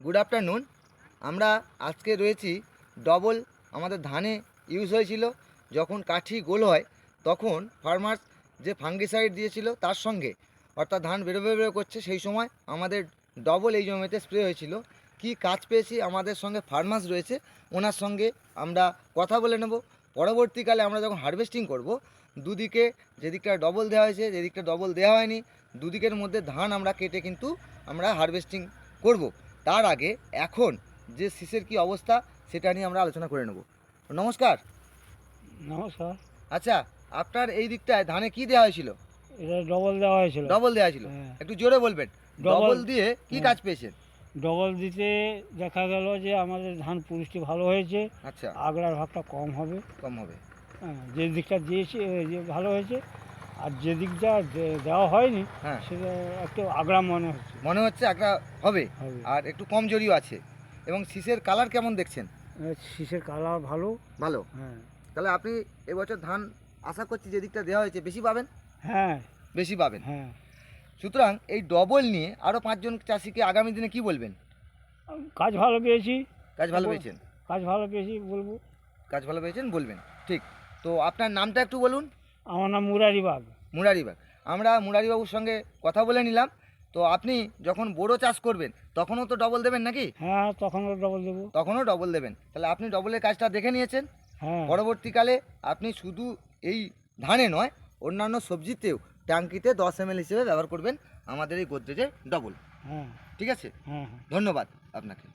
Good afternoon. আমরা আজকে রয়েছি ডবল আমাদের ধানে ইউজ হয়েছিল। যখন কাঠি গোল হয় তখন ফার্মার্স যে ফাঙ্গিসাইড দিয়েছিল তার সঙ্গে, অর্থাৎ ধান বেরো করছে, সেই সময় আমাদের ডবল এই জমিতে স্প্রে হয়েছিল। কি কাজ পেয়েছি আমাদের সঙ্গে ফার্মার্স রয়েছে, ওনার সঙ্গে আমরা কথা বলে নেব। পরবর্তীকালে আমরা যখন হারভেস্টিং করব, দুদিকে যেদিকটা ডবল দেওয়া হয়েছে, যেদিকটা ডবল দেওয়া হয়নি, দুদিকের মধ্যে ধান আমরা কেটে কিন্তু আমরা হারভেস্টিং করব। তার আগে এখন যে শীষের কি অবস্থা সেটা নিয়ে আমরা আলোচনা করে নেব। নমস্কার। নমস্কার। আচ্ছা, আপনার এই দিকটায় ধানে কি দেওয়া হয়েছিল? এটা ডবল দেওয়া হয়েছিল। ডবল দেওয়া ছিল, হ্যাঁ। একটু জোরে বলবেন। ডবল দিয়ে কি হ্যাঁ। কাজ পেয়েছেন? ডবল দিতে দেখা গেল যে আমাদের ধান পুষ্টি ভালো হয়েছে, আচ্ছা, আগলার ভাগটা কম হবে। কম হবে। হ্যাঁ, যে দিকটা দিয়েছি যে ভালো হয়েছে, আর যে দিকটা দেওয়া হয়নি হ্যাঁ, সেটা একটু আগলা মনে হচ্ছে। মনে হচ্ছে একটা হবে, হবে। আর একটু কম জড়িও আছে। এবং শীষের কালার কেমন দেখছেন? শীষের কালার ভালো। ভালো। হ্যাঁ। তাহলে আপনি এবছর ধান আশা করছি যে দিকটা দেওয়া হয়েছে বেশি পাবেন। হ্যাঁ। বেশি পাবেন। হ্যাঁ। সুতরাং এই ডবল নিয়ে আরও 5জন চাষিকে আগামী দিনে কি বলবেন? কাজ ভালো পেয়েছি। কাজ ভালো পেয়েছেন? কাজ ভালো পেয়েছি বলবো। কাজ ভালো পেয়েছেন বলবেন, ঠিক। তো আপনার নামটা একটু বলুন। আমার নাম মুরারি বাগ। মুরারিবাগ। আমরা মুরারিবাবুর সঙ্গে কথা বলে নিলাম। তো আপনি যখন বোরো চাষ করবেন তখনও তো ডবল দেবেন নাকি? হ্যাঁ, তখনও ডবল দেবো। তখনও ডবল দেবেন। তাহলে আপনি ডবলের কাজটা দেখে নিয়েছেন। হ্যাঁ। পরবর্তীকালে আপনি শুধু এই ধানে নয়, অন্যান্য সবজিতেও ট্যাঙ্কিতে 10 ml হিসেবে ব্যবহার করবেন আমাদের এই গোদরেজের ডবল। হ্যাঁ। ঠিক আছে? হ্যাঁ। ধন্যবাদ আপনাকে।